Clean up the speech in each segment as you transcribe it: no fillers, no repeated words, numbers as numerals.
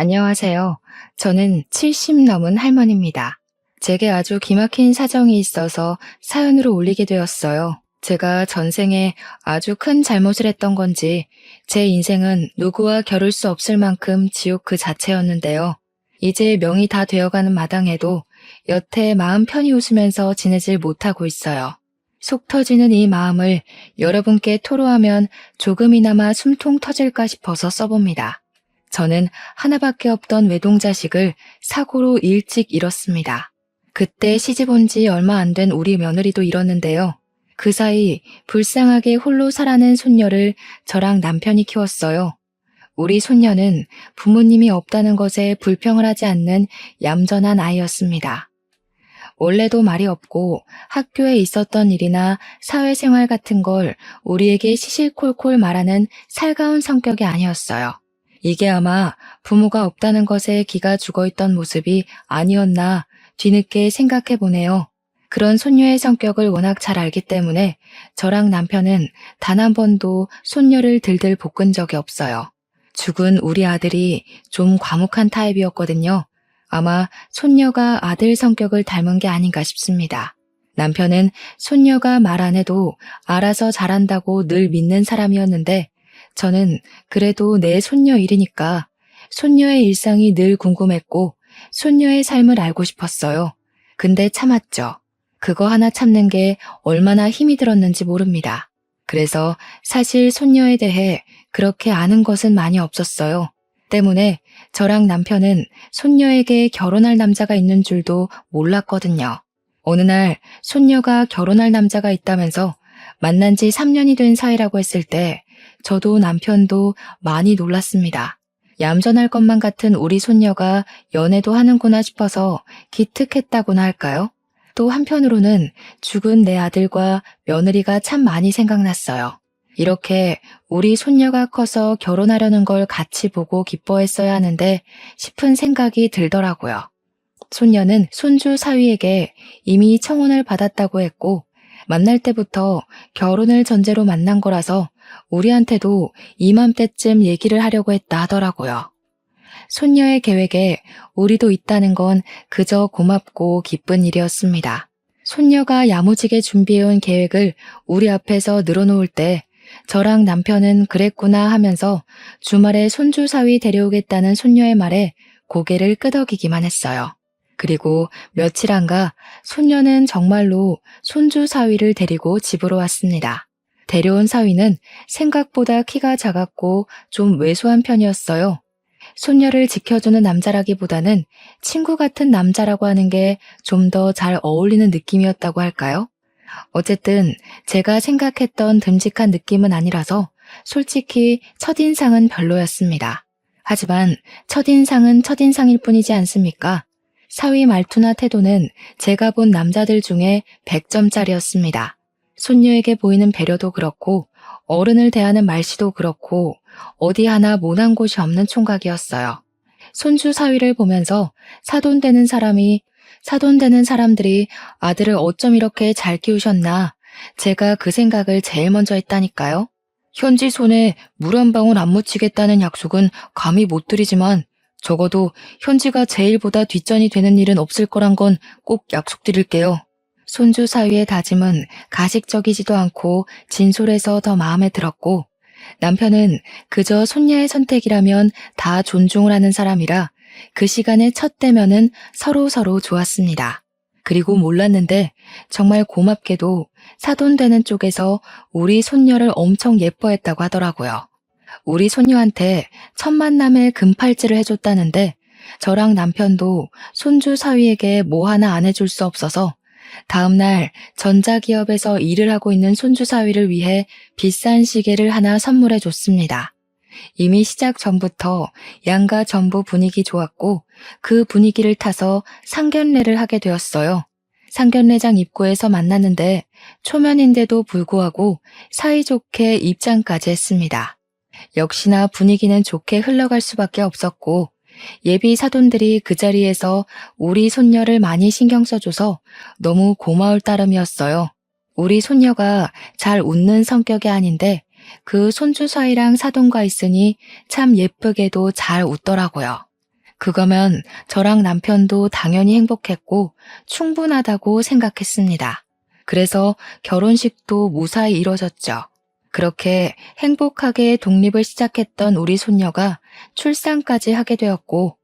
안녕하세요. 저는 70 넘은 할머니입니다. 제게 아주 기막힌 사정이 있어서 사연으로 올리게 되었어요. 제가 전생에 아주 큰 잘못을 했던 건지 제 인생은 누구와 겨룰 수 없을 만큼 지옥 그 자체였는데요. 이제 명이 다 되어가는 마당에도 여태 마음 편히 웃으면서 지내질 못하고 있어요. 속 터지는 이 마음을 여러분께 토로하면 조금이나마 숨통 터질까 싶어서 써봅니다. 저는 하나밖에 없던 외동자식을 사고로 일찍 잃었습니다. 그때 시집 온 지 얼마 안 된 우리 며느리도 잃었는데요. 그 사이 불쌍하게 홀로 살아낸 손녀를 저랑 남편이 키웠어요. 우리 손녀는 부모님이 없다는 것에 불평을 하지 않는 얌전한 아이였습니다. 원래도 말이 없고 학교에 있었던 일이나 사회생활 같은 걸 우리에게 시실콜콜 말하는 살가운 성격이 아니었어요. 이게 아마 부모가 없다는 것에 기가 죽어있던 모습이 아니었나 뒤늦게 생각해 보네요. 그런 손녀의 성격을 워낙 잘 알기 때문에 저랑 남편은 단 한 번도 손녀를 들들 볶은 적이 없어요. 죽은 우리 아들이 좀 과묵한 타입이었거든요. 아마 손녀가 아들 성격을 닮은 게 아닌가 싶습니다. 남편은 손녀가 말 안 해도 알아서 잘한다고 늘 믿는 사람이었는데 저는 그래도 내 손녀 일이니까 손녀의 일상이 늘 궁금했고 손녀의 삶을 알고 싶었어요. 근데 참았죠. 그거 하나 참는 게 얼마나 힘이 들었는지 모릅니다. 그래서 사실 손녀에 대해 그렇게 아는 것은 많이 없었어요. 때문에 저랑 남편은 손녀에게 결혼할 남자가 있는 줄도 몰랐거든요. 어느 날 손녀가 결혼할 남자가 있다면서 만난 지 3년이 된 사이라고 했을 때 저도 남편도 많이 놀랐습니다. 얌전할 것만 같은 우리 손녀가 연애도 하는구나 싶어서 기특했다고나 할까요? 또 한편으로는 죽은 내 아들과 며느리가 참 많이 생각났어요. 이렇게 우리 손녀가 커서 결혼하려는 걸 같이 보고 기뻐했어야 하는데 싶은 생각이 들더라고요. 손녀는 손주 사위에게 이미 청혼을 받았다고 했고 만날 때부터 결혼을 전제로 만난 거라서 우리한테도 이맘때쯤 얘기를 하려고 했다 하더라고요. 손녀의 계획에 우리도 있다는 건 그저 고맙고 기쁜 일이었습니다. 손녀가 야무지게 준비해온 계획을 우리 앞에서 늘어놓을 때 저랑 남편은 그랬구나 하면서 주말에 손주 사위 데려오겠다는 손녀의 말에 고개를 끄덕이기만 했어요. 그리고 며칠 안가 손녀는 정말로 손주 사위를 데리고 집으로 왔습니다. 데려온 사위는 생각보다 키가 작았고 좀 왜소한 편이었어요. 손녀를 지켜주는 남자라기보다는 친구 같은 남자라고 하는 게 좀 더 잘 어울리는 느낌이었다고 할까요? 어쨌든 제가 생각했던 듬직한 느낌은 아니라서 솔직히 첫인상은 별로였습니다. 하지만 첫인상은 첫인상일 뿐이지 않습니까? 사위 말투나 태도는 제가 본 남자들 중에 100점짜리였습니다. 손녀에게 보이는 배려도 그렇고 어른을 대하는 말씨도 그렇고 어디 하나 모난 곳이 없는 총각이었어요. 손주 사위를 보면서 사돈되는 사람들이 아들을 어쩜 이렇게 잘 키우셨나 제가 그 생각을 제일 먼저 했다니까요. 현지 손에 물 한 방울 안 묻히겠다는 약속은 감히 못 드리지만 적어도 현지가 제일보다 뒷전이 되는 일은 없을 거란 건 꼭 약속드릴게요. 손주 사위의 다짐은 가식적이지도 않고 진솔해서 더 마음에 들었고 남편은 그저 손녀의 선택이라면 다 존중을 하는 사람이라 그 시간에 첫 대면은 서로 좋았습니다. 그리고 몰랐는데 정말 고맙게도 사돈되는 쪽에서 우리 손녀를 엄청 예뻐했다고 하더라고요. 우리 손녀한테 첫 만남에 금팔찌를 해줬다는데 저랑 남편도 손주 사위에게 뭐 하나 안 해줄 수 없어서 다음날 전자기업에서 일을 하고 있는 손주 사위를 위해 비싼 시계를 하나 선물해 줬습니다. 이미 시작 전부터 양가 전부 분위기 좋았고 그 분위기를 타서 상견례를 하게 되었어요. 상견례장 입구에서 만났는데 초면인데도 불구하고 사이좋게 입장까지 했습니다. 역시나 분위기는 좋게 흘러갈 수밖에 없었고 예비 사돈들이 그 자리에서 우리 손녀를 많이 신경 써줘서 너무 고마울 따름이었어요. 우리 손녀가 잘 웃는 성격이 아닌데 그 손주 사이랑 사돈과 있으니 참 예쁘게도 잘 웃더라고요. 그거면 저랑 남편도 당연히 행복했고 충분하다고 생각했습니다. 그래서 결혼식도 무사히 이뤄졌죠. 그렇게 행복하게 독립을 시작했던 우리 손녀가 출산까지 하게 되었고,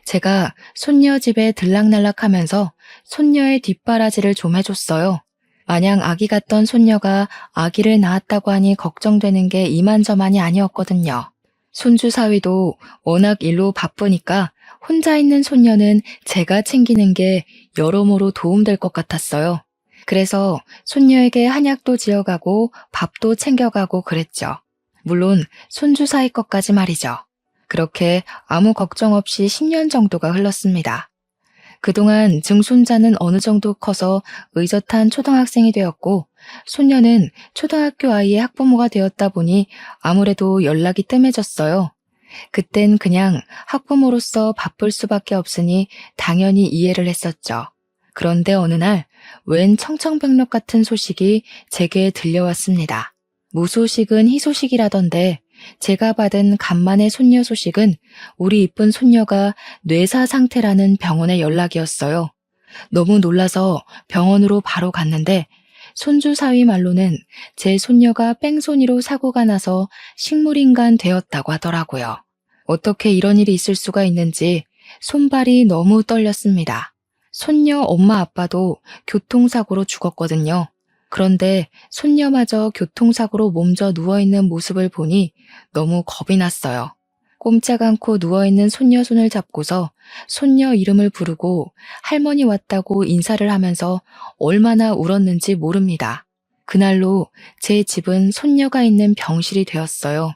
제가 손녀 집에 들락날락하면서 손녀의 뒷바라지를 좀 해줬어요. 마냥 아기 같던 손녀가 아기를 낳았다고 하니 걱정되는 게 이만저만이 아니었거든요. 손주 사위도 워낙 일로 바쁘니까 혼자 있는 손녀는 제가 챙기는 게 여러모로 도움될 것 같았어요. 그래서 손녀에게 한약도 지어가고 밥도 챙겨가고 그랬죠. 물론 손주 사이 것까지 말이죠. 그렇게 아무 걱정 없이 10년 정도가 흘렀습니다. 그동안 증손자는 어느 정도 커서 의젓한 초등학생이 되었고, 손녀는 초등학교 아이의 학부모가 되었다 보니 아무래도 연락이 뜸해졌어요. 그땐 그냥 학부모로서 바쁠 수밖에 없으니 당연히 이해를 했었죠. 그런데 어느 날 웬 청천벽력 같은 소식이 제게 들려왔습니다. 무소식은 희소식이라던데 제가 받은 간만의 손녀 소식은 우리 이쁜 손녀가 뇌사 상태라는 병원의 연락이었어요. 너무 놀라서 병원으로 바로 갔는데 손주 사위 말로는 제 손녀가 뺑소니로 사고가 나서 식물인간 되었다고 하더라고요. 어떻게 이런 일이 있을 수가 있는지 손발이 너무 떨렸습니다. 손녀 엄마 아빠도 교통사고로 죽었거든요. 그런데 손녀마저 교통사고로 몸져 누워있는 모습을 보니 너무 겁이 났어요. 꼼짝 않고 누워있는 손녀 손을 잡고서 손녀 이름을 부르고 할머니 왔다고 인사를 하면서 얼마나 울었는지 모릅니다. 그날로 제 집은 손녀가 있는 병실이 되었어요.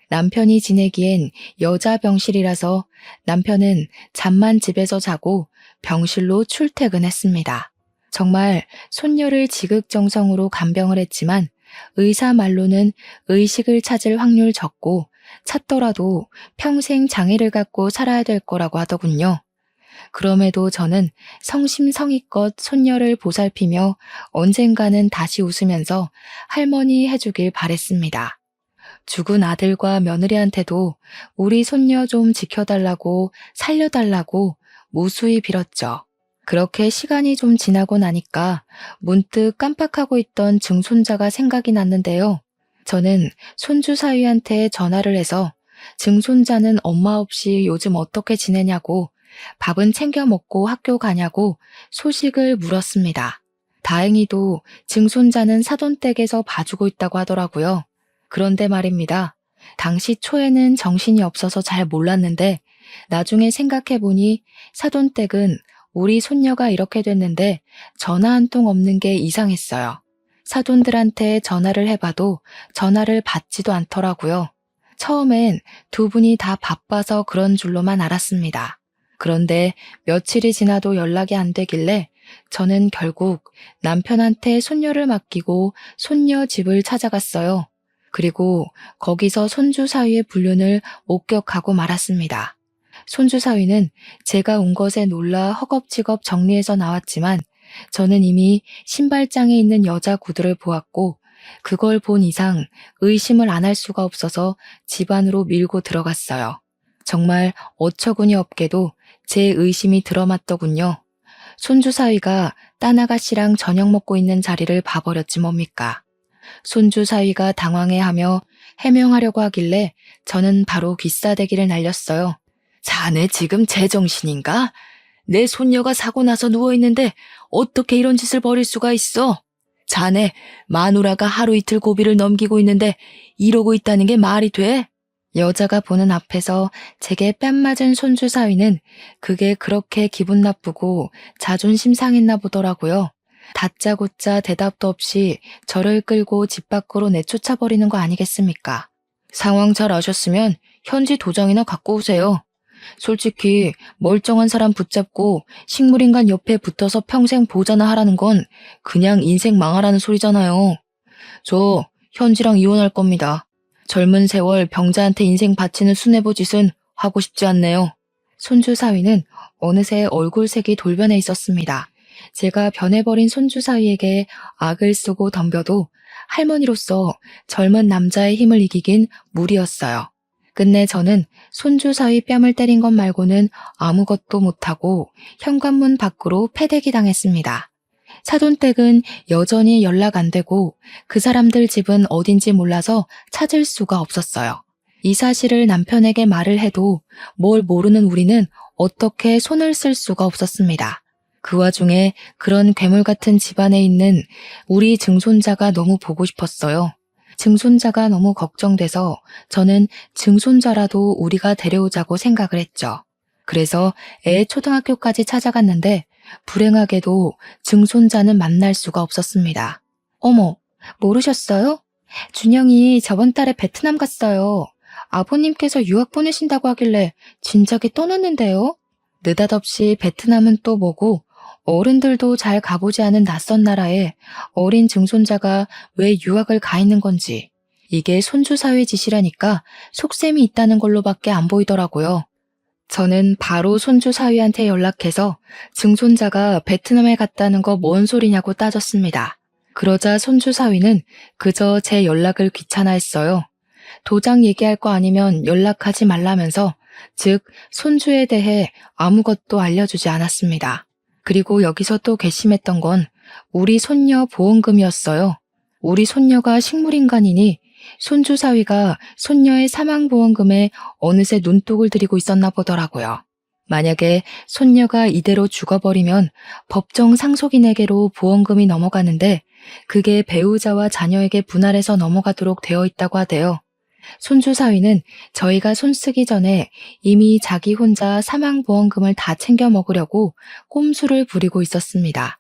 남편이 지내기엔 여자 병실이라서 남편은 잠만 집에서 자고 병실로 출퇴근했습니다. 정말 손녀를 지극정성으로 간병을 했지만 의사 말로는 의식을 찾을 확률 적고 찾더라도 평생 장애를 갖고 살아야 될 거라고 하더군요. 그럼에도 저는 성심성의껏 손녀를 보살피며 언젠가는 다시 웃으면서 할머니 해주길 바랬습니다. 죽은 아들과 며느리한테도 우리 손녀 좀 지켜달라고 살려달라고 무수히 빌었죠. 그렇게 시간이 좀 지나고 나니까 문득 깜빡하고 있던 증손자가 생각이 났는데요. 저는 손주 사위한테 전화를 해서 증손자는 엄마 없이 요즘 어떻게 지내냐고, 밥은 챙겨 먹고 학교 가냐고 소식을 물었습니다. 다행히도 증손자는 사돈댁에서 봐주고 있다고 하더라고요. 그런데 말입니다. 당시 초에는 정신이 없어서 잘 몰랐는데 나중에 생각해보니 사돈댁은 우리 손녀가 이렇게 됐는데 전화 한 통 없는 게 이상했어요. 사돈들한테 전화를 해봐도 전화를 받지도 않더라고요. 처음엔 두 분이 다 바빠서 그런 줄로만 알았습니다. 그런데 며칠이 지나도 연락이 안 되길래 저는 결국 남편한테 손녀를 맡기고 손녀 집을 찾아갔어요. 그리고 거기서 손주 사위의 불륜을 목격하고 말았습니다. 손주 사위는 제가 온 것에 놀라 허겁지겁 정리해서 나왔지만 저는 이미 신발장에 있는 여자 구두를 보았고 그걸 본 이상 의심을 안 할 수가 없어서 집 안으로 밀고 들어갔어요. 정말 어처구니 없게도 제 의심이 들어맞더군요. 손주 사위가 딴 아가씨랑 저녁 먹고 있는 자리를 봐버렸지 뭡니까. 손주 사위가 당황해하며 해명하려고 하길래 저는 바로 귀싸대기를 날렸어요. 자네 지금 제정신인가? 내 손녀가 사고 나서 누워있는데 어떻게 이런 짓을 벌일 수가 있어? 자네 마누라가 하루 이틀 고비를 넘기고 있는데 이러고 있다는 게 말이 돼? 여자가 보는 앞에서 제게 뺨 맞은 손주 사위는 그게 그렇게 기분 나쁘고 자존심 상했나 보더라고요. 다짜고짜 대답도 없이 저를 끌고 집 밖으로 내쫓아버리는 거 아니겠습니까? 상황 잘 아셨으면 현지 도장이나 갖고 오세요. 솔직히 멀쩡한 사람 붙잡고 식물인간 옆에 붙어서 평생 보자나 하라는 건 그냥 인생 망하라는 소리잖아요. 저 현지랑 이혼할 겁니다. 젊은 세월 병자한테 인생 바치는 수뇌부 짓은 하고 싶지 않네요. 손주 사위는 어느새 얼굴색이 돌변해 있었습니다. 제가 변해버린 손주 사위에게 악을 쓰고 덤벼도 할머니로서 젊은 남자의 힘을 이기긴 무리였어요. 끝내 저는 손주 사위 뺨을 때린 것 말고는 아무것도 못하고 현관문 밖으로 패대기 당했습니다. 사돈댁은 여전히 연락 안 되고 그 사람들 집은 어딘지 몰라서 찾을 수가 없었어요. 이 사실을 남편에게 말을 해도 뭘 모르는 우리는 어떻게 손을 쓸 수가 없었습니다. 그 와중에 그런 괴물 같은 집안에 있는 우리 증손자가 너무 보고 싶었어요. 증손자가 너무 걱정돼서 저는 증손자라도 우리가 데려오자고 생각을 했죠. 그래서 애 초등학교까지 찾아갔는데 불행하게도 증손자는 만날 수가 없었습니다. 어머, 모르셨어요? 준영이 저번 달에 베트남 갔어요. 아버님께서 유학 보내신다고 하길래 진작에 떠났는데요. 느닷없이 베트남은 또 뭐고 어른들도 잘 가보지 않은 낯선 나라에 어린 증손자가 왜 유학을 가 있는 건지 이게 손주 사위 짓이라니까 속셈이 있다는 걸로밖에 안 보이더라고요. 저는 바로 손주 사위한테 연락해서 증손자가 베트남에 갔다는 거 뭔 소리냐고 따졌습니다. 그러자 손주 사위는 그저 제 연락을 귀찮아했어요. 도장 얘기할 거 아니면 연락하지 말라면서 즉 손주에 대해 아무것도 알려주지 않았습니다. 그리고 여기서 또 괘씸했던 건 우리 손녀 보험금이었어요. 우리 손녀가 식물인간이니 손주 사위가 손녀의 사망보험금에 어느새 눈독을 들이고 있었나 보더라고요. 만약에 손녀가 이대로 죽어버리면 법정 상속인에게로 보험금이 넘어가는데 그게 배우자와 자녀에게 분할해서 넘어가도록 되어 있다고 하대요. 손주 사위는 저희가 손쓰기 전에 이미 자기 혼자 사망보험금을 다 챙겨 먹으려고 꼼수를 부리고 있었습니다.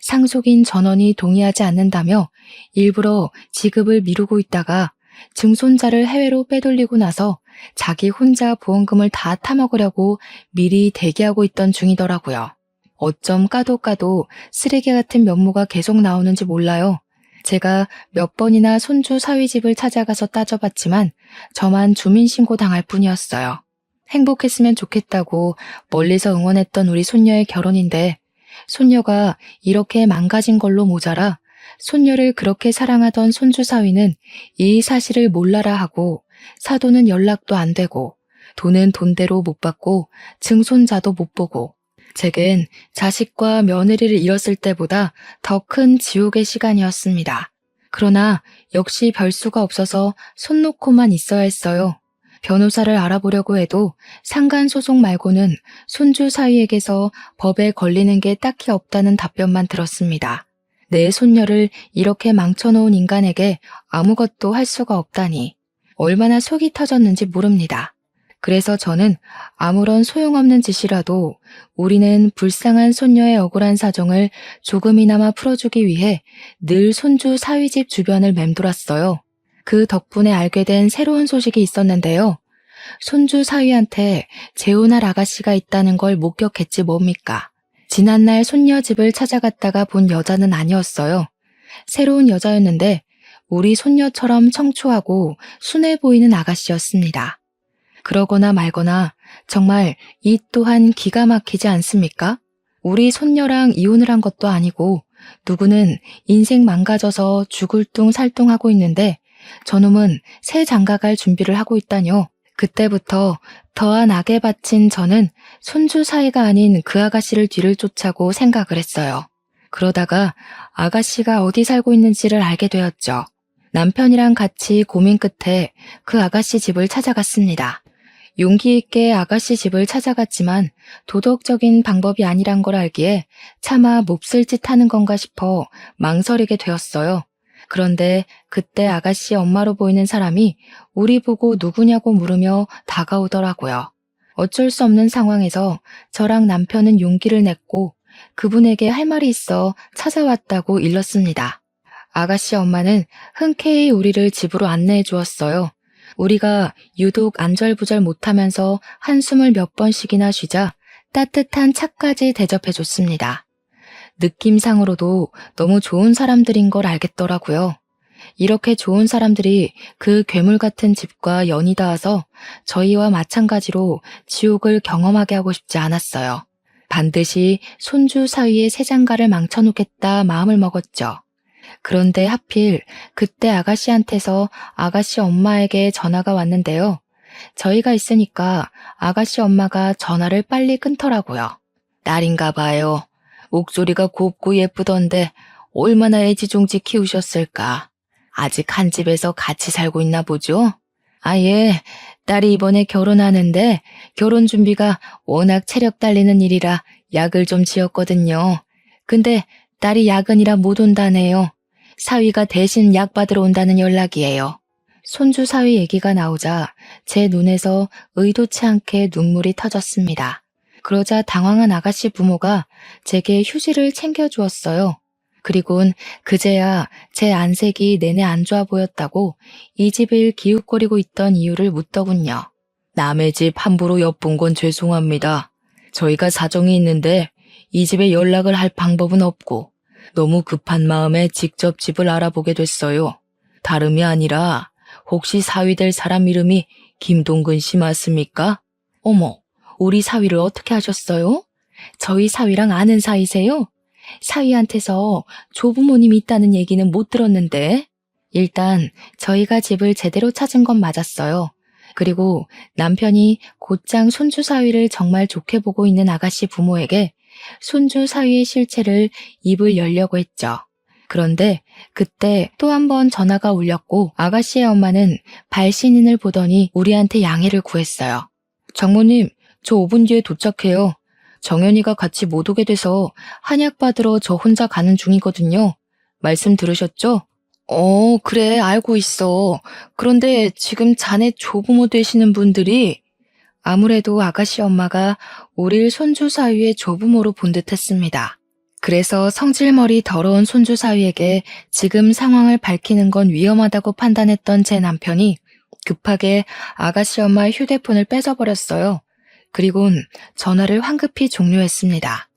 상속인 전원이 동의하지 않는다며 일부러 지급을 미루고 있다가 증손자를 해외로 빼돌리고 나서 자기 혼자 보험금을 다 타먹으려고 미리 대기하고 있던 중이더라고요. 어쩜 까도 쓰레기 같은 면모가 계속 나오는지 몰라요. 제가 몇 번이나 손주 사위 집을 찾아가서 따져봤지만 저만 주민신고 당할 뿐이었어요. 행복했으면 좋겠다고 멀리서 응원했던 우리 손녀의 결혼인데 손녀가 이렇게 망가진 걸로 모자라 손녀를 그렇게 사랑하던 손주 사위는 이 사실을 몰라라 하고 사돈은 연락도 안 되고 돈은 돈대로 못 받고 증손자도 못 보고 제겐 자식과 며느리를 잃었을 때보다 더 큰 지옥의 시간이었습니다. 그러나 역시 별 수가 없어서 손 놓고만 있어야 했어요. 변호사를 알아보려고 해도 상간소송 말고는 손주 사위에게서 법에 걸리는 게 딱히 없다는 답변만 들었습니다. 내 손녀를 이렇게 망쳐놓은 인간에게 아무것도 할 수가 없다니 얼마나 속이 터졌는지 모릅니다. 그래서 저는 아무런 소용없는 짓이라도 우리는 불쌍한 손녀의 억울한 사정을 조금이나마 풀어주기 위해 늘 손주 사위집 주변을 맴돌았어요. 그 덕분에 알게 된 새로운 소식이 있었는데요. 손주 사위한테 재혼할 아가씨가 있다는 걸 목격했지 뭡니까. 지난날 손녀 집을 찾아갔다가 본 여자는 아니었어요. 새로운 여자였는데 우리 손녀처럼 청초하고 순해 보이는 아가씨였습니다. 그러거나 말거나 정말 이 또한 기가 막히지 않습니까? 우리 손녀랑 이혼을 한 것도 아니고 누구는 인생 망가져서 죽을 둥 살둥하고 있는데 저놈은 새 장가갈 준비를 하고 있다뇨. 그때부터 더한 악에 바친 저는 손주 사이가 아닌 그 아가씨를 뒤를 쫓아고 생각을 했어요. 그러다가 아가씨가 어디 살고 있는지를 알게 되었죠. 남편이랑 같이 고민 끝에 그 아가씨 집을 찾아갔습니다. 용기 있게 아가씨 집을 찾아갔지만 도덕적인 방법이 아니란 걸 알기에 차마 몹쓸 짓 하는 건가 싶어 망설이게 되었어요. 그런데 그때 아가씨 엄마로 보이는 사람이 우리 보고 누구냐고 물으며 다가오더라고요. 어쩔 수 없는 상황에서 저랑 남편은 용기를 냈고 그분에게 할 말이 있어 찾아왔다고 일렀습니다. 아가씨 엄마는 흔쾌히 우리를 집으로 안내해 주었어요. 우리가 유독 안절부절 못하면서 한숨을 몇 번씩이나 쉬자 따뜻한 차까지 대접해 줬습니다. 느낌상으로도 너무 좋은 사람들인 걸 알겠더라고요. 이렇게 좋은 사람들이 그 괴물 같은 집과 연이 닿아서 저희와 마찬가지로 지옥을 경험하게 하고 싶지 않았어요. 반드시 손주 사위의 새 장가를 망쳐놓겠다 마음을 먹었죠. 그런데 하필 그때 아가씨한테서 아가씨 엄마에게 전화가 왔는데요. 저희가 있으니까 아가씨 엄마가 전화를 빨리 끊더라고요. 딸인가 봐요. 목소리가 곱고 예쁘던데 얼마나 애지중지 키우셨을까. 아직 한 집에서 같이 살고 있나 보죠? 아, 예. 딸이 이번에 결혼하는데 결혼 준비가 워낙 체력 딸리는 일이라 약을 좀 지었거든요. 근데 딸이 야근이라 못 온다네요. 사위가 대신 약 받으러 온다는 연락이에요. 손주 사위 얘기가 나오자 제 눈에서 의도치 않게 눈물이 터졌습니다. 그러자 당황한 아가씨 부모가 제게 휴지를 챙겨주었어요. 그리곤 그제야 제 안색이 내내 안 좋아 보였다고 이 집을 기웃거리고 있던 이유를 묻더군요. 남의 집 함부로 엿본 건 죄송합니다. 저희가 사정이 있는데 이 집에 연락을 할 방법은 없고 너무 급한 마음에 직접 집을 알아보게 됐어요. 다름이 아니라 혹시 사위 될 사람 이름이 김동근 씨 맞습니까? 어머, 우리 사위를 어떻게 하셨어요? 저희 사위랑 아는 사이세요? 사위한테서 조부모님이 있다는 얘기는 못 들었는데. 일단 저희가 집을 제대로 찾은 건 맞았어요. 그리고 남편이 곧장 손주 사위를 정말 좋게 보고 있는 아가씨 부모에게 손주 사위의 실체를 입을 열려고 했죠. 그런데 그때 또 한 번 전화가 울렸고 아가씨의 엄마는 발신인을 보더니 우리한테 양해를 구했어요. 장모님, 저 5분 뒤에 도착해요. 정연이가 같이 못 오게 돼서 한약 받으러 저 혼자 가는 중이거든요. 말씀 들으셨죠? 그래, 알고 있어. 그런데 지금 자네 조부모 되시는 분들이 아무래도 아가씨 엄마가 우릴 손주 사위의 조부모로 본 듯했습니다. 그래서 성질머리 더러운 손주 사위에게 지금 상황을 밝히는 건 위험하다고 판단했던 제 남편이 급하게 아가씨 엄마의 휴대폰을 뺏어버렸어요. 그리곤 전화를 황급히 종료했습니다.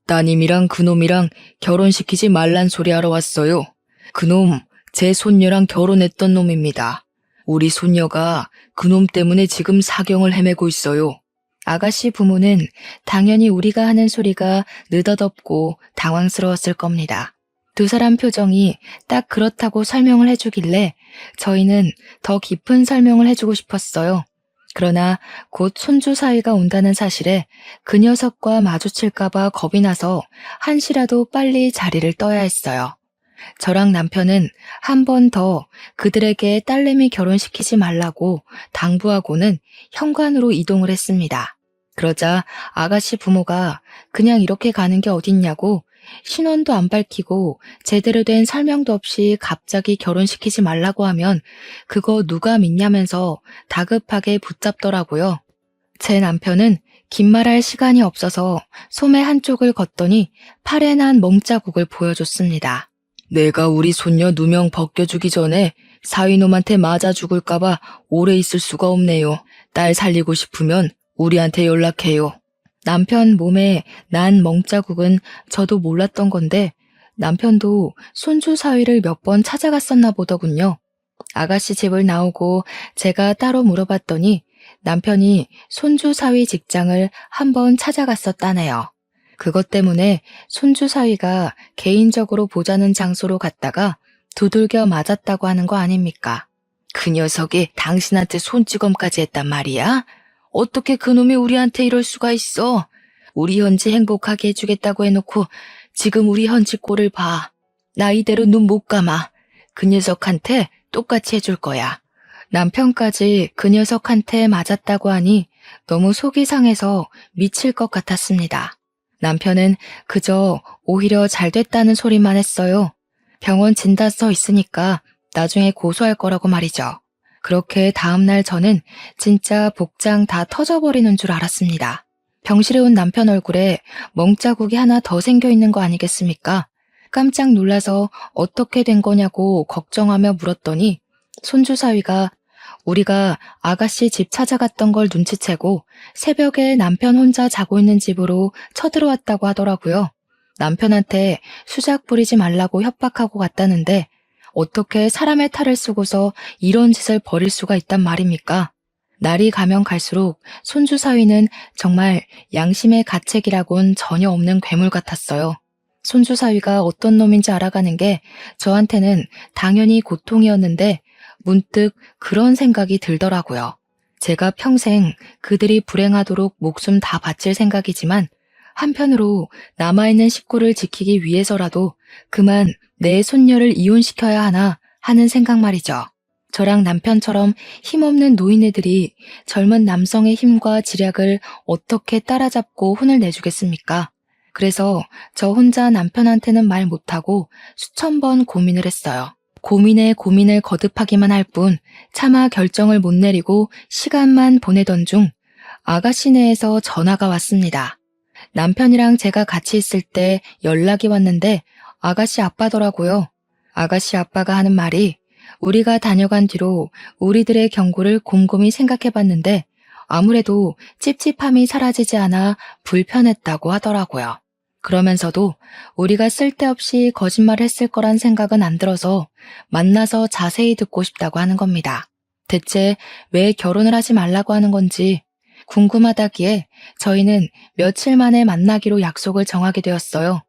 따님이랑 그놈이랑 결혼시키지 말란 소리 하러 왔어요. 그놈 제 손녀랑 결혼했던 놈입니다. 우리 손녀가 그놈 때문에 지금 사경을 헤매고 있어요. 아가씨 부모는 당연히 우리가 하는 소리가 느닷없고 당황스러웠을 겁니다. 두 사람 표정이 딱 그렇다고 설명을 해주길래 저희는 더 깊은 설명을 해주고 싶었어요. 그러나 곧 손주 사위가 온다는 사실에 그 녀석과 마주칠까봐 겁이 나서 한시라도 빨리 자리를 떠야 했어요. 저랑 남편은 한 번 더 그들에게 딸내미 결혼시키지 말라고 당부하고는 현관으로 이동을 했습니다. 그러자 아가씨 부모가 그냥 이렇게 가는 게 어딨냐고 신원도 안 밝히고 제대로 된 설명도 없이 갑자기 결혼시키지 말라고 하면 그거 누가 믿냐면서 다급하게 붙잡더라고요. 제 남편은 긴 말할 시간이 없어서 소매 한쪽을 걷더니 팔에 난 멍자국을 보여줬습니다. 내가 우리 손녀 누명 벗겨주기 전에 사위놈한테 맞아 죽을까봐 오래 있을 수가 없네요. 딸 살리고 싶으면 우리한테 연락해요. 남편 몸에 난 멍자국은 저도 몰랐던 건데 남편도 손주 사위를 몇 번 찾아갔었나 보더군요. 아가씨 집을 나오고 제가 따로 물어봤더니 남편이 손주 사위 직장을 한번 찾아갔었다네요. 그것 때문에 손주 사위가 개인적으로 보자는 장소로 갔다가 두들겨 맞았다고 하는 거 아닙니까? 그 녀석이 당신한테 손찌검까지 했단 말이야? 어떻게 그놈이 우리한테 이럴 수가 있어? 우리 현지 행복하게 해주겠다고 해놓고 지금 우리 현지 꼴을 봐. 나 이대로 눈 못 감아. 그 녀석한테 똑같이 해줄 거야. 남편까지 그 녀석한테 맞았다고 하니 너무 속이 상해서 미칠 것 같았습니다. 남편은 그저 오히려 잘 됐다는 소리만 했어요. 병원 진단 써 있으니까 나중에 고소할 거라고 말이죠. 그렇게 다음날 저는 진짜 복장 다 터져버리는 줄 알았습니다. 병실에 온 남편 얼굴에 멍자국이 하나 더 생겨 있는 거 아니겠습니까? 깜짝 놀라서 어떻게 된 거냐고 걱정하며 물었더니 손주 사위가 우리가 아가씨 집 찾아갔던 걸 눈치채고 새벽에 남편 혼자 자고 있는 집으로 쳐들어왔다고 하더라고요. 남편한테 수작 부리지 말라고 협박하고 갔다는데 어떻게 사람의 탈을 쓰고서 이런 짓을 벌일 수가 있단 말입니까? 날이 가면 갈수록 손주 사위는 정말 양심의 가책이라곤 전혀 없는 괴물 같았어요. 손주 사위가 어떤 놈인지 알아가는 게 저한테는 당연히 고통이었는데 문득 그런 생각이 들더라고요. 제가 평생 그들이 불행하도록 목숨 다 바칠 생각이지만 한편으로 남아있는 식구를 지키기 위해서라도 그만 내 손녀를 이혼시켜야 하나 하는 생각 말이죠. 저랑 남편처럼 힘없는 노인네들이 젊은 남성의 힘과 지략을 어떻게 따라잡고 혼을 내주겠습니까? 그래서 저 혼자 남편한테는 말 못하고 수천 번 고민을 했어요. 고민에 고민을 거듭하기만 할 뿐 차마 결정을 못 내리고 시간만 보내던 중 아가씨네에서 전화가 왔습니다. 남편이랑 제가 같이 있을 때 연락이 왔는데 아가씨 아빠더라고요. 아가씨 아빠가 하는 말이 우리가 다녀간 뒤로 우리들의 경고를 곰곰이 생각해봤는데 아무래도 찝찝함이 사라지지 않아 불편했다고 하더라고요. 그러면서도 우리가 쓸데없이 거짓말을 했을 거란 생각은 안 들어서 만나서 자세히 듣고 싶다고 하는 겁니다. 대체 왜 결혼을 하지 말라고 하는 건지 궁금하다기에 저희는 며칠 만에 만나기로 약속을 정하게 되었어요.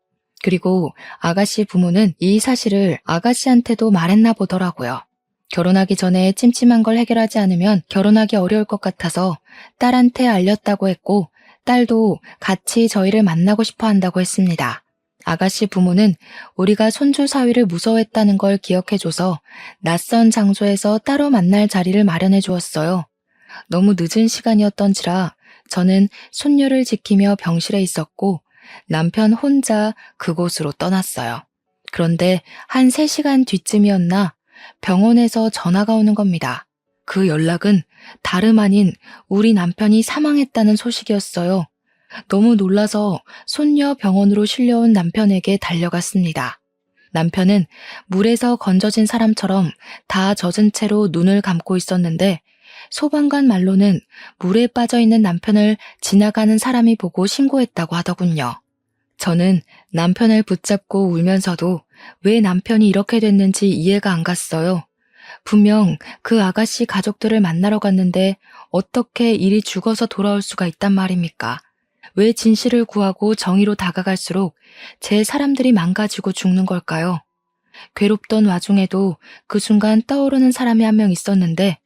그리고 아가씨 부모는 이 사실을 아가씨한테도 말했나 보더라고요. 결혼하기 전에 찜찜한 걸 해결하지 않으면 결혼하기 어려울 것 같아서 딸한테 알렸다고 했고 딸도 같이 저희를 만나고 싶어 한다고 했습니다. 아가씨 부모는 우리가 손주 사위를 무서워했다는 걸 기억해줘서 낯선 장소에서 따로 만날 자리를 마련해 주었어요. 너무 늦은 시간이었던지라 저는 손녀를 지키며 병실에 있었고 남편 혼자 그곳으로 떠났어요. 그런데 한 3시간 뒤쯤이었나 병원에서 전화가 오는 겁니다. 그 연락은 다름 아닌 우리 남편이 사망했다는 소식이었어요. 너무 놀라서 손녀 병원으로 실려온 남편에게 달려갔습니다. 남편은 물에서 건져진 사람처럼 다 젖은 채로 눈을 감고 있었는데 소방관 말로는 물에 빠져있는 남편을 지나가는 사람이 보고 신고했다고 하더군요. 저는 남편을 붙잡고 울면서도 왜 남편이 이렇게 됐는지 이해가 안 갔어요. 분명 그 아가씨 가족들을 만나러 갔는데 어떻게 일이 죽어서 돌아올 수가 있단 말입니까? 왜 진실을 구하고 정의로 다가갈수록 제 사람들이 망가지고 죽는 걸까요? 괴롭던 와중에도 그 순간 떠오르는 사람이 한 명 있었는데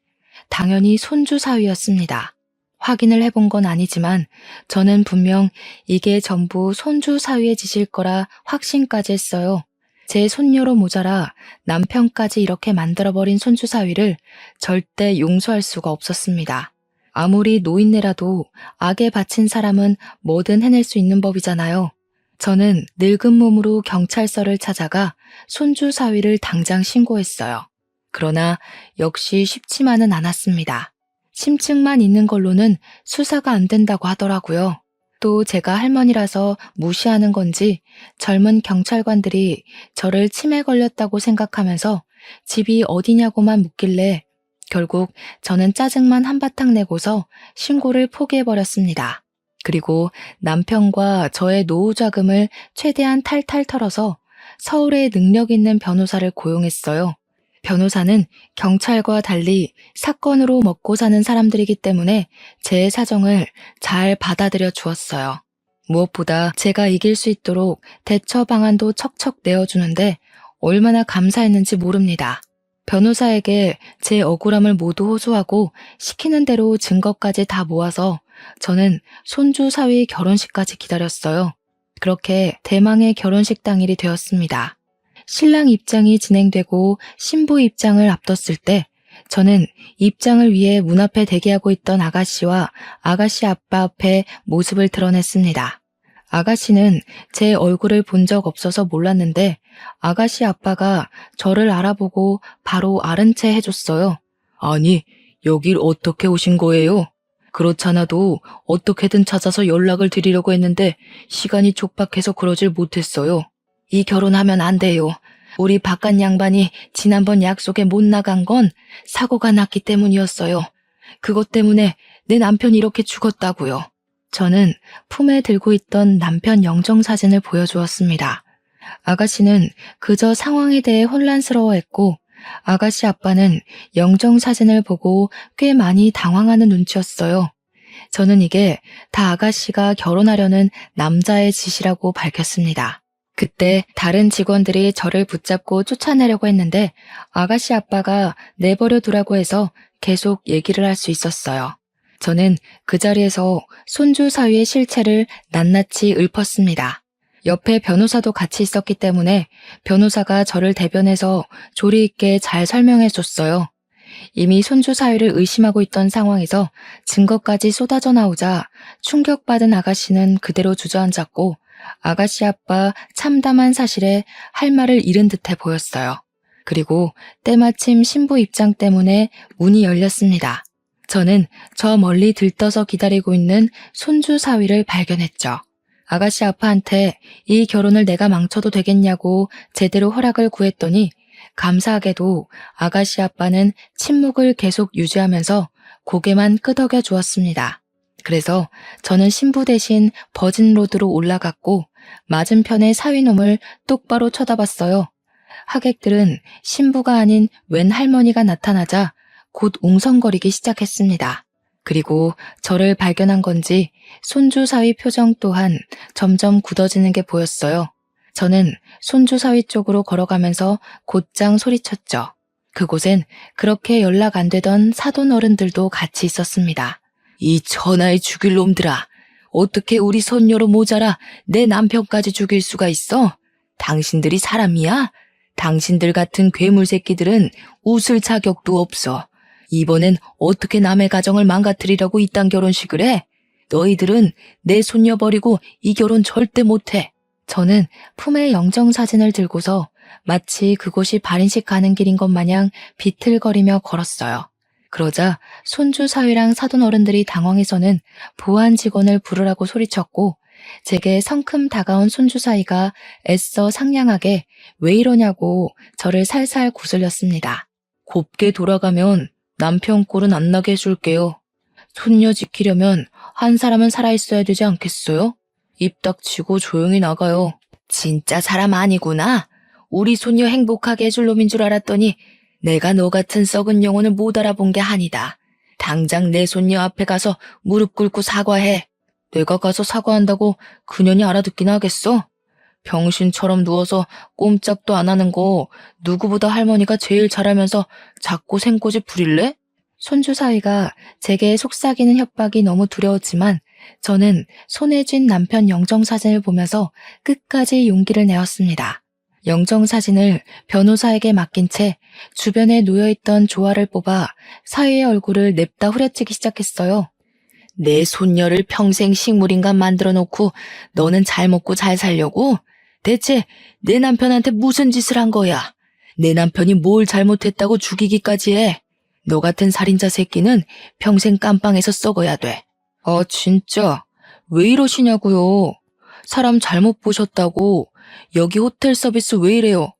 당연히 손주 사위였습니다. 확인을 해본 건 아니지만 저는 분명 이게 전부 손주 사위의 짓일 거라 확신까지 했어요. 제 손녀로 모자라 남편까지 이렇게 만들어버린 손주 사위를 절대 용서할 수가 없었습니다. 아무리 노인네라도 악에 바친 사람은 뭐든 해낼 수 있는 법이잖아요. 저는 늙은 몸으로 경찰서를 찾아가 손주 사위를 당장 신고했어요. 그러나 역시 쉽지만은 않았습니다. 심증만 있는 걸로는 수사가 안 된다고 하더라고요. 또 제가 할머니라서 무시하는 건지 젊은 경찰관들이 저를 치매 걸렸다고 생각하면서 집이 어디냐고만 묻길래 결국 저는 짜증만 한바탕 내고서 신고를 포기해버렸습니다. 그리고 남편과 저의 노후 자금을 최대한 탈탈 털어서 서울에 능력 있는 변호사를 고용했어요. 변호사는 경찰과 달리 사건으로 먹고 사는 사람들이기 때문에 제 사정을 잘 받아들여 주었어요. 무엇보다 제가 이길 수 있도록 대처 방안도 척척 내어주는데 얼마나 감사했는지 모릅니다. 변호사에게 제 억울함을 모두 호소하고 시키는 대로 증거까지 다 모아서 저는 손주 사위 결혼식까지 기다렸어요. 그렇게 대망의 결혼식 당일이 되었습니다. 신랑 입장이 진행되고 신부 입장을 앞뒀을 때 저는 입장을 위해 문 앞에 대기하고 있던 아가씨와 아가씨 아빠 앞에 모습을 드러냈습니다. 아가씨는 제 얼굴을 본 적 없어서 몰랐는데 아가씨 아빠가 저를 알아보고 바로 아른 채 해줬어요. 아니, 여길 어떻게 오신 거예요? 그렇잖아도 어떻게든 찾아서 연락을 드리려고 했는데 시간이 촉박해서 그러질 못했어요. 이 결혼하면 안 돼요. 우리 바깥 양반이 지난번 약속에 못 나간 건 사고가 났기 때문이었어요. 그것 때문에 내 남편이 이렇게 죽었다고요. 저는 품에 들고 있던 남편 영정사진을 보여주었습니다. 아가씨는 그저 상황에 대해 혼란스러워했고 아가씨 아빠는 영정사진을 보고 꽤 많이 당황하는 눈치였어요. 저는 이게 다 아가씨가 결혼하려는 남자의 짓이라고 밝혔습니다. 그때 다른 직원들이 저를 붙잡고 쫓아내려고 했는데 아가씨 아빠가 내버려 두라고 해서 계속 얘기를 할 수 있었어요. 저는 그 자리에서 손주 사위의 실체를 낱낱이 읊었습니다. 옆에 변호사도 같이 있었기 때문에 변호사가 저를 대변해서 조리 있게 잘 설명해 줬어요. 이미 손주 사위를 의심하고 있던 상황에서 증거까지 쏟아져 나오자 충격받은 아가씨는 그대로 주저앉았고 아가씨 아빠 참담한 사실에 할 말을 잃은 듯해 보였어요. 그리고 때마침 신부 입장 때문에 문이 열렸습니다. 저는 저 멀리 들떠서 기다리고 있는 손주 사위를 발견했죠. 아가씨 아빠한테 이 결혼을 내가 망쳐도 되겠냐고 제대로 허락을 구했더니 감사하게도 아가씨 아빠는 침묵을 계속 유지하면서 고개만 끄덕여 주었습니다. 그래서 저는 신부 대신 버진로드로 올라갔고 맞은편의 사위놈을 똑바로 쳐다봤어요. 하객들은 신부가 아닌 웬 할머니가 나타나자 곧 웅성거리기 시작했습니다. 그리고 저를 발견한 건지 손주 사위 표정 또한 점점 굳어지는 게 보였어요. 저는 손주 사위 쪽으로 걸어가면서 곧장 소리쳤죠. 그곳엔 그렇게 연락 안 되던 사돈 어른들도 같이 있었습니다. 이 천하의 죽일 놈들아, 어떻게 우리 손녀로 모자라 내 남편까지 죽일 수가 있어? 당신들이 사람이야? 당신들 같은 괴물 새끼들은 웃을 자격도 없어. 이번엔 어떻게 남의 가정을 망가뜨리려고 이딴 결혼식을 해? 너희들은 내 손녀 버리고 이 결혼 절대 못해. 저는 품에 영정사진을 들고서 마치 그곳이 발인식 가는 길인 것 마냥 비틀거리며 걸었어요. 그러자 손주 사위랑 사돈 어른들이 당황해서는 보안 직원을 부르라고 소리쳤고 제게 성큼 다가온 손주 사위가 애써 상냥하게 왜 이러냐고 저를 살살 구슬렸습니다. 곱게 돌아가면 남편 꼴은 안 나게 해줄게요. 손녀 지키려면 한 사람은 살아있어야 되지 않겠어요? 입 닥치고 조용히 나가요. 진짜 사람 아니구나. 우리 손녀 행복하게 해줄 놈인 줄 알았더니 내가 너 같은 썩은 영혼을 못 알아본 게 아니다. 당장 내 손녀 앞에 가서 무릎 꿇고 사과해. 내가 가서 사과한다고 그년이 알아듣긴 하겠어? 병신처럼 누워서 꼼짝도 안 하는 거 누구보다 할머니가 제일 잘하면서 자꾸 생꼬지 부릴래? 손주 사위가 제게 속삭이는 협박이 너무 두려웠지만 저는 손에 쥔 남편 영정사진을 보면서 끝까지 용기를 내었습니다. 영정사진을 변호사에게 맡긴 채 주변에 놓여있던 조화를 뽑아 사위의 얼굴을 냅다 후려치기 시작했어요. 내 손녀를 평생 식물인간 만들어 놓고 너는 잘 먹고 잘 살려고? 대체 내 남편한테 무슨 짓을 한 거야? 내 남편이 뭘 잘못했다고 죽이기까지 해? 너 같은 살인자 새끼는 평생 깜빵에서 썩어야 돼. 아 진짜 왜 이러시냐고요. 사람 잘못 보셨다고. 여기 호텔 서비스 왜 이래요?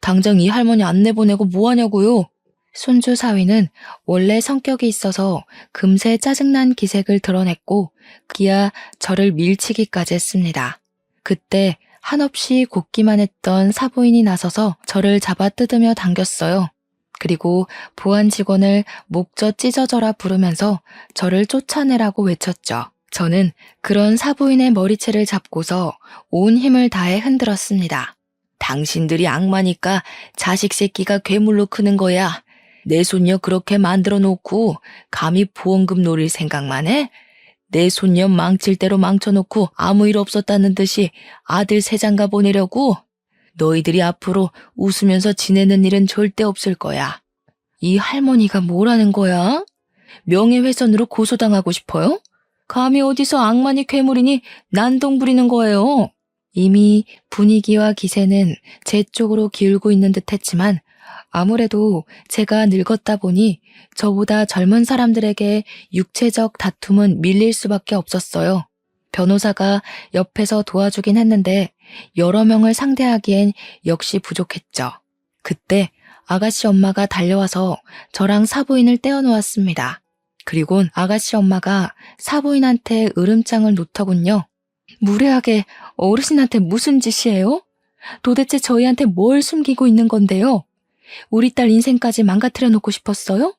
당장 이 할머니 안 내보내고 뭐 하냐고요? 손주 사위는 원래 성격이 있어서 금세 짜증난 기색을 드러냈고 기아 저를 밀치기까지 했습니다. 그때 한없이 곱기만 했던 사부인이 나서서 저를 잡아 뜯으며 당겼어요. 그리고 보안 직원을 목젖 찢어져라 부르면서 저를 쫓아내라고 외쳤죠. 저는 그런 사부인의 머리채를 잡고서 온 힘을 다해 흔들었습니다. 당신들이 악마니까 자식 새끼가 괴물로 크는 거야. 내 손녀 그렇게 만들어 놓고 감히 보험금 노릴 생각만 해? 내 손녀 망칠 대로 망쳐놓고 아무 일 없었다는 듯이 아들 세장가 보내려고? 너희들이 앞으로 웃으면서 지내는 일은 절대 없을 거야. 이 할머니가 뭐라는 거야? 명예훼손으로 고소당하고 싶어요? 감히 어디서 악마니 괴물이니 난동 부리는 거예요. 이미 분위기와 기세는 제 쪽으로 기울고 있는 듯 했지만 아무래도 제가 늙었다 보니 저보다 젊은 사람들에게 육체적 다툼은 밀릴 수밖에 없었어요. 변호사가 옆에서 도와주긴 했는데 여러 명을 상대하기엔 역시 부족했죠. 그때 아가씨 엄마가 달려와서 저랑 사부인을 떼어놓았습니다. 그리곤 아가씨 엄마가 사부인한테 으름장을 놓더군요. 무례하게 어르신한테 무슨 짓이에요? 도대체 저희한테 뭘 숨기고 있는 건데요? 우리 딸 인생까지 망가뜨려 놓고 싶었어요?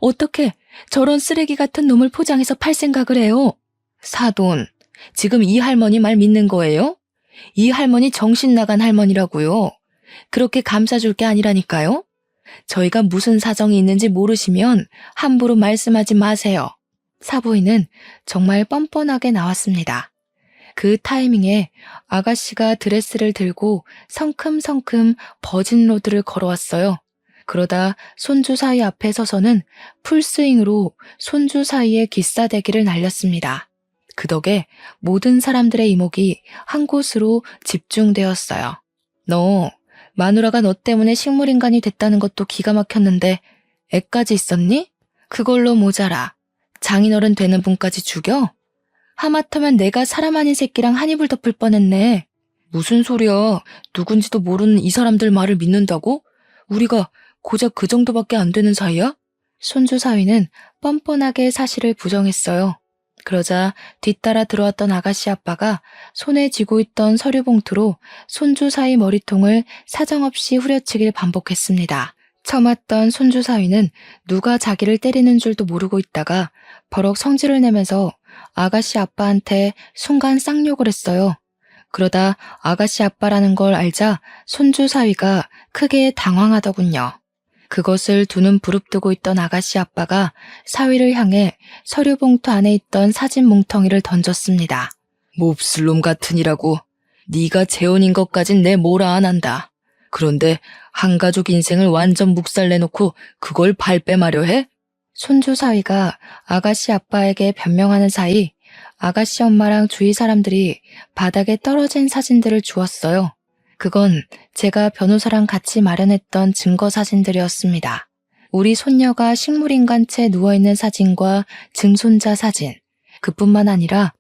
어떻게 저런 쓰레기 같은 놈을 포장해서 팔 생각을 해요? 사돈, 지금 이 할머니 말 믿는 거예요? 이 할머니 정신 나간 할머니라고요. 그렇게 감싸줄 게 아니라니까요. 저희가 무슨 사정이 있는지 모르시면 함부로 말씀하지 마세요. 사부인은 정말 뻔뻔하게 나왔습니다. 그 타이밍에 아가씨가 드레스를 들고 성큼성큼 버진로드를 걸어왔어요. 그러다 손주 사위 앞에 서서는 풀스윙으로 손주 사이의 귀싸대기를 날렸습니다. 그 덕에 모든 사람들의 이목이 한 곳으로 집중되었어요. 너, 마누라가 너 때문에 식물인간이 됐다는 것도 기가 막혔는데 애까지 있었니? 그걸로 모자라. 장인어른 되는 분까지 죽여? 하마터면 내가 사람 아닌 새끼랑 한 이불 덮을 뻔했네. 무슨 소리야. 누군지도 모르는 이 사람들 말을 믿는다고? 우리가 고작 그 정도밖에 안 되는 사이야? 손주 사위는 뻔뻔하게 사실을 부정했어요. 그러자 뒤따라 들어왔던 아가씨 아빠가 손에 쥐고 있던 서류 봉투로 손주 사위 머리통을 사정없이 후려치길 반복했습니다. 처음 왔던 손주 사위는 누가 자기를 때리는 줄도 모르고 있다가 버럭 성질을 내면서 아가씨 아빠한테 순간 쌍욕을 했어요. 그러다 아가씨 아빠라는 걸 알자 손주 사위가 크게 당황하더군요. 그것을 두 눈 부릅뜨고 있던 아가씨 아빠가 사위를 향해 서류 봉투 안에 있던 사진 뭉텅이를 던졌습니다. 몹쓸 놈 같으니라고. 네가 재혼인 것까진 내 뭐라 안 한다. 그런데 한 가족 인생을 완전 묵살내놓고 그걸 발뺌하려 해? 손주 사위가 아가씨 아빠에게 변명하는 사이 아가씨 엄마랑 주위 사람들이 바닥에 떨어진 사진들을 주었어요. 그건 제가 변호사랑 같이 마련했던 증거 사진들이었습니다. 우리 손녀가 식물인간 채 누워있는 사진과 증손자 사진, 그뿐만 아니라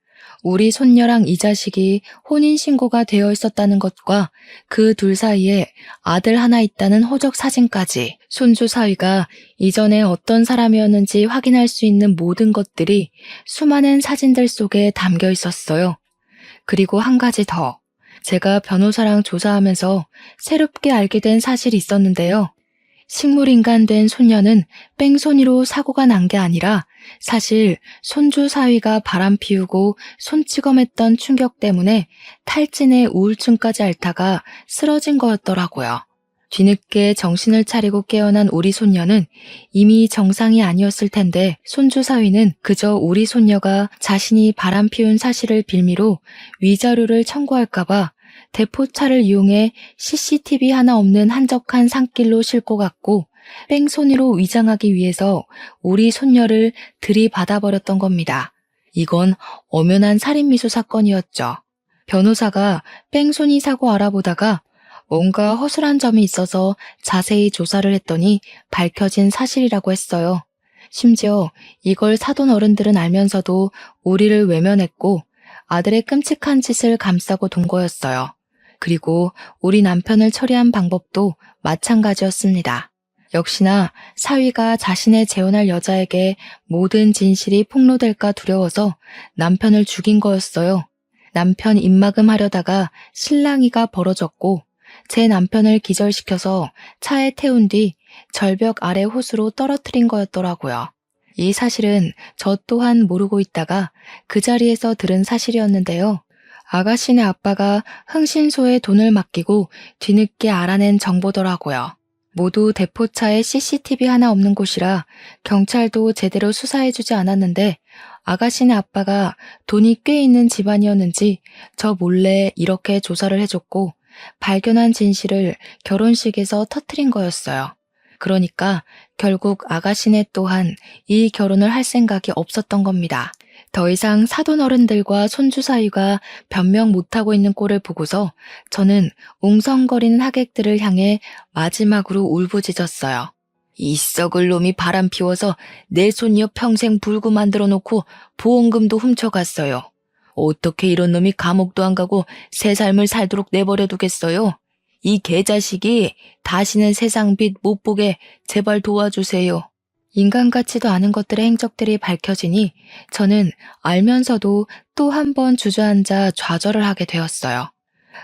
우리 손녀랑 이 자식이 혼인신고가 되어 있었다는 것과 그 둘 사이에 아들 하나 있다는 호적 사진까지 손주 사위가 이전에 어떤 사람이었는지 확인할 수 있는 모든 것들이 수많은 사진들 속에 담겨 있었어요. 그리고 한 가지 더. 제가 변호사랑 조사하면서 새롭게 알게 된 사실이 있었는데요. 식물인간 된 손녀는 뺑소니로 사고가 난 게 아니라 사실 손주 사위가 바람 피우고 손찌검했던 충격 때문에 탈진에 우울증까지 앓다가 쓰러진 거였더라고요. 뒤늦게 정신을 차리고 깨어난 우리 손녀는 이미 정상이 아니었을 텐데 손주 사위는 그저 우리 손녀가 자신이 바람 피운 사실을 빌미로 위자료를 청구할까봐 대포차를 이용해 CCTV 하나 없는 한적한 산길로 싣고 갔고 뺑소니로 위장하기 위해서 우리 손녀를 들이받아버렸던 겁니다. 이건 엄연한 살인미수 사건이었죠. 변호사가 뺑소니 사고 알아보다가 뭔가 허술한 점이 있어서 자세히 조사를 했더니 밝혀진 사실이라고 했어요. 심지어 이걸 사돈 어른들은 알면서도 우리를 외면했고 아들의 끔찍한 짓을 감싸고 돈 거였어요. 그리고 우리 남편을 처리한 방법도 마찬가지였습니다. 역시나 사위가 자신의 재혼할 여자에게 모든 진실이 폭로될까 두려워서 남편을 죽인 거였어요. 남편 입막음 하려다가 실랑이가 벌어졌고 제 남편을 기절시켜서 차에 태운 뒤 절벽 아래 호수로 떨어뜨린 거였더라고요. 이 사실은 저 또한 모르고 있다가 그 자리에서 들은 사실이었는데요. 아가씨네 아빠가 흥신소에 돈을 맡기고 뒤늦게 알아낸 정보더라고요. 모두 대포차에 CCTV 하나 없는 곳이라 경찰도 제대로 수사해주지 않았는데 아가씨네 아빠가 돈이 꽤 있는 집안이었는지 저 몰래 이렇게 조사를 해줬고 발견한 진실을 결혼식에서 터뜨린 거였어요. 그러니까 결국 아가씨네 또한 이 결혼을 할 생각이 없었던 겁니다. 더 이상 사돈 어른들과 손주 사위가 변명 못하고 있는 꼴을 보고서 저는 웅성거리는 하객들을 향해 마지막으로 울부짖었어요. 이 썩을 놈이 바람 피워서 내 손녀 평생 불구 만들어 놓고 보험금도 훔쳐갔어요. 어떻게 이런 놈이 감옥도 안 가고 새 삶을 살도록 내버려 두겠어요? 이 개자식이 다시는 세상 빛 못 보게 제발 도와주세요. 인간 같지도 않은 것들의 행적들이 밝혀지니 저는 알면서도 또 한 번 주저앉아 좌절을 하게 되었어요.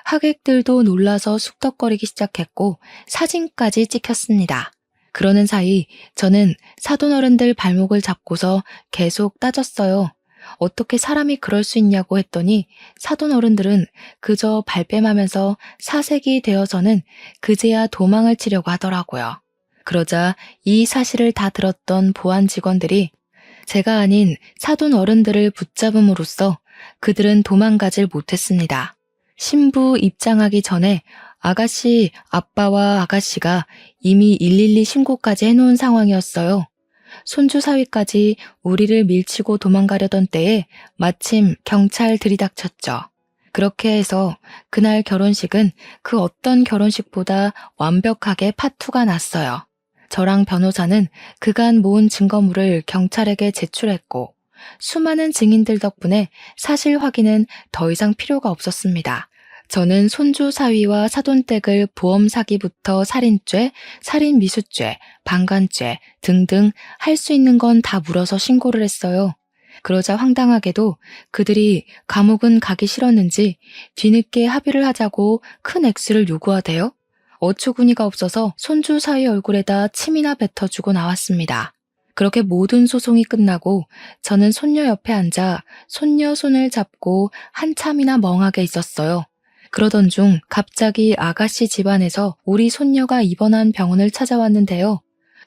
하객들도 놀라서 쑥덕거리기 시작했고 사진까지 찍혔습니다. 그러는 사이 저는 사돈어른들 발목을 잡고서 계속 따졌어요. 어떻게 사람이 그럴 수 있냐고 했더니 사돈어른들은 그저 발뺌하면서 사색이 되어서는 그제야 도망을 치려고 하더라고요. 그러자 이 사실을 다 들었던 보안 직원들이 제가 아닌 사돈 어른들을 붙잡음으로써 그들은 도망가질 못했습니다. 신부 입장하기 전에 아가씨 아빠와 아가씨가 이미 112 신고까지 해놓은 상황이었어요. 손주 사위까지 우리를 밀치고 도망가려던 때에 마침 경찰 들이닥쳤죠. 그렇게 해서 그날 결혼식은 그 어떤 결혼식보다 완벽하게 파투가 났어요. 저랑 변호사는 그간 모은 증거물을 경찰에게 제출했고 수많은 증인들 덕분에 사실 확인은 더 이상 필요가 없었습니다. 저는 손주 사위와 사돈댁을 보험 사기부터 살인죄, 살인미수죄, 방간죄 등등 할 수 있는 건 다 물어서 신고를 했어요. 그러자 황당하게도 그들이 감옥은 가기 싫었는지 뒤늦게 합의를 하자고 큰 액수를 요구하대요. 어처구니가 없어서 손주 사위 얼굴에다 침이나 뱉어주고 나왔습니다. 그렇게 모든 소송이 끝나고 저는 손녀 옆에 앉아 손녀 손을 잡고 한참이나 멍하게 있었어요. 그러던 중 갑자기 아가씨 집안에서 우리 손녀가 입원한 병원을 찾아왔는데요.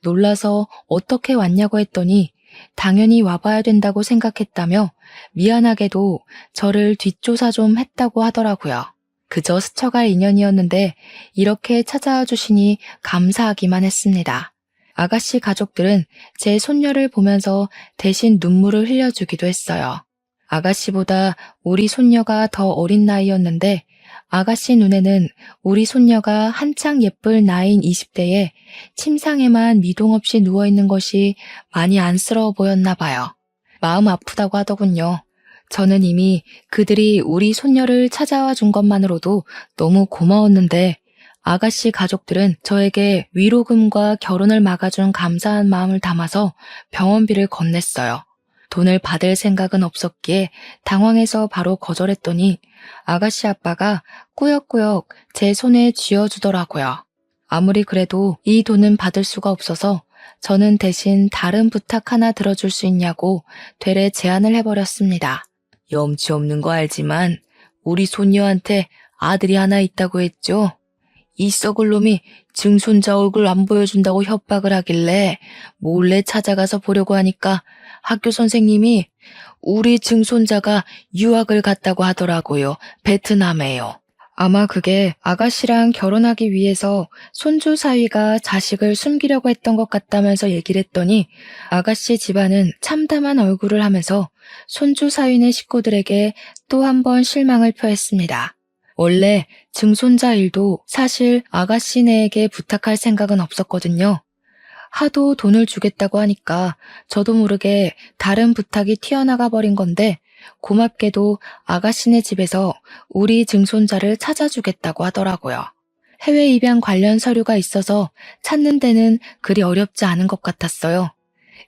놀라서 어떻게 왔냐고 했더니 당연히 와봐야 된다고 생각했다며 미안하게도 저를 뒷조사 좀 했다고 하더라고요. 그저 스쳐갈 인연이었는데 이렇게 찾아와 주시니 감사하기만 했습니다. 아가씨 가족들은 제 손녀를 보면서 대신 눈물을 흘려주기도 했어요. 아가씨보다 우리 손녀가 더 어린 나이였는데 아가씨 눈에는 우리 손녀가 한창 예쁠 나이인 20대에 침상에만 미동 없이 누워있는 것이 많이 안쓰러워 보였나 봐요. 마음 아프다고 하더군요. 저는 이미 그들이 우리 손녀를 찾아와 준 것만으로도 너무 고마웠는데 아가씨 가족들은 저에게 위로금과 결혼을 막아준 감사한 마음을 담아서 병원비를 건넸어요. 돈을 받을 생각은 없었기에 당황해서 바로 거절했더니 아가씨 아빠가 꾸역꾸역 제 손에 쥐어주더라고요. 아무리 그래도 이 돈은 받을 수가 없어서 저는 대신 다른 부탁 하나 들어줄 수 있냐고 되레 제안을 해버렸습니다. 염치 없는 거 알지만 우리 손녀한테 아들이 하나 있다고 했죠? 이 썩을 놈이 증손자 얼굴 안 보여준다고 협박을 하길래 몰래 찾아가서 보려고 하니까 학교 선생님이 우리 증손자가 유학을 갔다고 하더라고요. 베트남에요. 아마 그게 아가씨랑 결혼하기 위해서 손주 사위가 자식을 숨기려고 했던 것 같다면서 얘기를 했더니 아가씨 집안은 참담한 얼굴을 하면서 손주 사위네 식구들에게 또 한 번 실망을 표했습니다. 원래 증손자 일도 사실 아가씨네에게 부탁할 생각은 없었거든요. 하도 돈을 주겠다고 하니까 저도 모르게 다른 부탁이 튀어나가 버린 건데 고맙게도 아가씨네 집에서 우리 증손자를 찾아주겠다고 하더라고요. 해외 입양 관련 서류가 있어서 찾는 데는 그리 어렵지 않은 것 같았어요.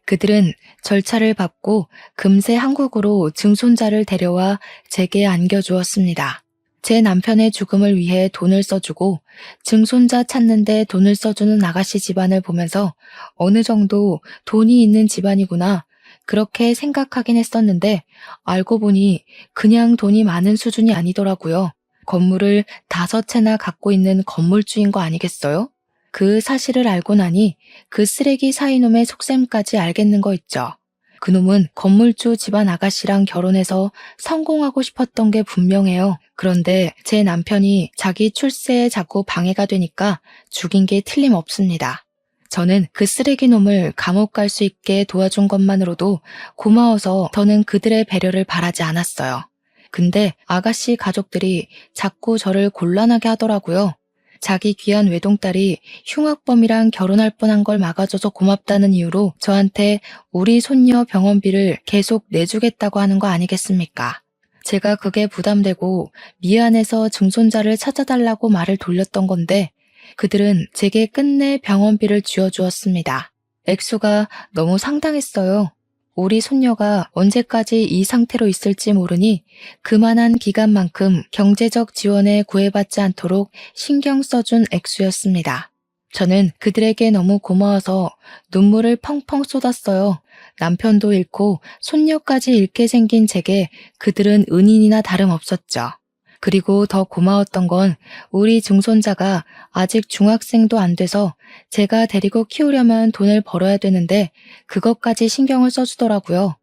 그들은 절차를 밟고 금세 한국으로 증손자를 데려와 제게 안겨주었습니다. 제 남편의 죽음을 위해 돈을 써주고 증손자 찾는데 돈을 써주는 아가씨 집안을 보면서 어느 정도 돈이 있는 집안이구나 그렇게 생각하긴 했었는데 알고 보니 그냥 돈이 많은 수준이 아니더라고요. 건물을 5채나 갖고 있는 건물주인 거 아니겠어요? 그 사실을 알고 나니 그 쓰레기 사이놈의 속셈까지 알겠는 거 있죠. 그놈은 건물주 집안 아가씨랑 결혼해서 성공하고 싶었던 게 분명해요. 그런데 제 남편이 자기 출세에 자꾸 방해가 되니까 죽인 게 틀림없습니다. 저는 그 쓰레기 놈을 감옥 갈 수 있게 도와준 것만으로도 고마워서 저는 그들의 배려를 바라지 않았어요. 근데 아가씨 가족들이 자꾸 저를 곤란하게 하더라고요. 자기 귀한 외동딸이 흉악범이랑 결혼할 뻔한 걸 막아줘서 고맙다는 이유로 저한테 우리 손녀 병원비를 계속 내주겠다고 하는 거 아니겠습니까? 제가 그게 부담되고 미안해서 증손자를 찾아달라고 말을 돌렸던 건데 그들은 제게 끝내 병원비를 쥐어주었습니다. 액수가 너무 상당했어요. 우리 손녀가 언제까지 이 상태로 있을지 모르니 그만한 기간만큼 경제적 지원에 구애받지 않도록 신경 써준 액수였습니다. 저는 그들에게 너무 고마워서 눈물을 펑펑 쏟았어요. 남편도 잃고 손녀까지 잃게 생긴 제게 그들은 은인이나 다름없었죠. 그리고 더 고마웠던 건 우리 증손자가 아직 중학생도 안 돼서 제가 데리고 키우려면 돈을 벌어야 되는데 그것까지 신경을 써주더라고요.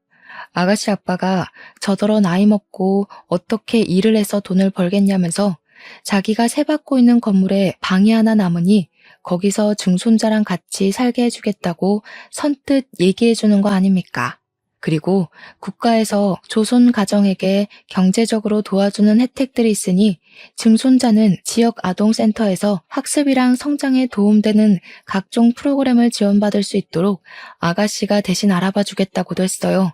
아가씨 아빠가 저더러 나이 먹고 어떻게 일을 해서 돈을 벌겠냐면서 자기가 세받고 있는 건물에 방이 하나 남으니 거기서 증손자랑 같이 살게 해주겠다고 선뜻 얘기해주는 거 아닙니까? 그리고 국가에서 조손 가정에게 경제적으로 도와주는 혜택들이 있으니 증손자는 지역 아동센터에서 학습이랑 성장에 도움되는 각종 프로그램을 지원받을 수 있도록 아가씨가 대신 알아봐 주겠다고도 했어요.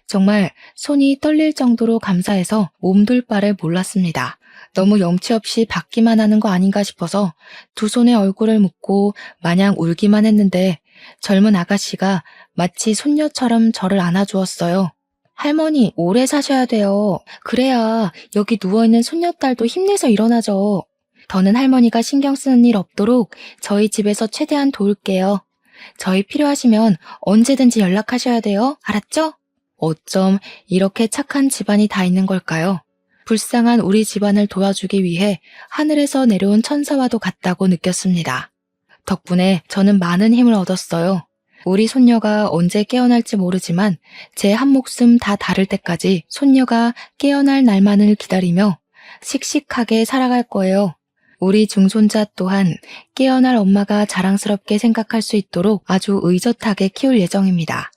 정말 손이 떨릴 정도로 감사해서 몸둘 바를 몰랐습니다. 너무 염치 없이 받기만 하는 거 아닌가 싶어서 두 손에 얼굴을 묻고 마냥 울기만 했는데 젊은 아가씨가 마치 손녀처럼 저를 안아주었어요. 할머니, 오래 사셔야 돼요. 그래야 여기 누워있는 손녀딸도 힘내서 일어나죠. 더는 할머니가 신경 쓰는 일 없도록 저희 집에서 최대한 도울게요. 저희 필요하시면 언제든지 연락하셔야 돼요. 알았죠? 어쩜 이렇게 착한 집안이 다 있는 걸까요? 불쌍한 우리 집안을 도와주기 위해 하늘에서 내려온 천사와도 같다고 느꼈습니다. 덕분에 저는 많은 힘을 얻었어요. 우리 손녀가 언제 깨어날지 모르지만 제 한 목숨 다 다를 때까지 손녀가 깨어날 날만을 기다리며 씩씩하게 살아갈 거예요. 우리 증손자 또한 깨어날 엄마가 자랑스럽게 생각할 수 있도록 아주 의젓하게 키울 예정입니다.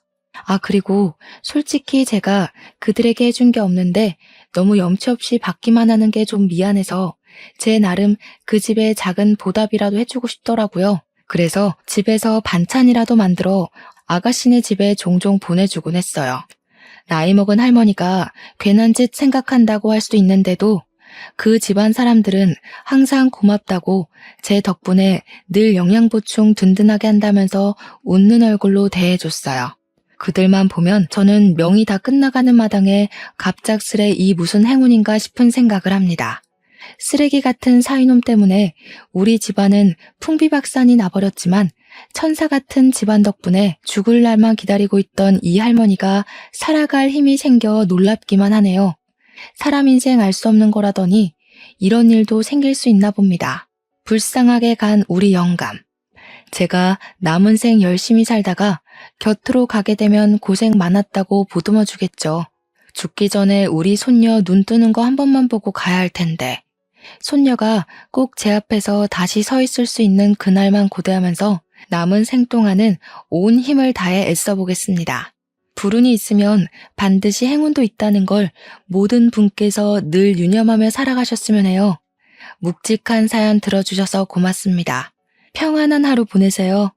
그리고 솔직히 제가 그들에게 해준 게 없는데 너무 염치 없이 받기만 하는 게 좀 미안해서 제 나름 그 집에 작은 보답이라도 해주고 싶더라고요. 그래서 집에서 반찬이라도 만들어 아가씨네 집에 종종 보내주곤 했어요. 나이 먹은 할머니가 괜한 짓 생각한다고 할 수도 있는데도 그 집안 사람들은 항상 고맙다고 제 덕분에 늘 영양보충 든든하게 한다면서 웃는 얼굴로 대해줬어요. 그들만 보면 저는 명이 다 끝나가는 마당에 갑작스레 이 무슨 행운인가 싶은 생각을 합니다. 쓰레기 같은 사위놈 때문에 우리 집안은 풍비박산이 나버렸지만 천사 같은 집안 덕분에 죽을 날만 기다리고 있던 이 할머니가 살아갈 힘이 생겨 놀랍기만 하네요. 사람 인생 알 수 없는 거라더니 이런 일도 생길 수 있나 봅니다. 불쌍하게 간 우리 영감. 제가 남은 생 열심히 살다가 곁으로 가게 되면 고생 많았다고 보듬어 주겠죠. 죽기 전에 우리 손녀 눈 뜨는 거 한 번만 보고 가야 할 텐데. 손녀가 꼭 제 앞에서 다시 서 있을 수 있는 그날만 고대하면서 남은 생 동안은 온 힘을 다해 애써 보겠습니다. 불운이 있으면 반드시 행운도 있다는 걸 모든 분께서 늘 유념하며 살아가셨으면 해요. 묵직한 사연 들어주셔서 고맙습니다. 평안한 하루 보내세요.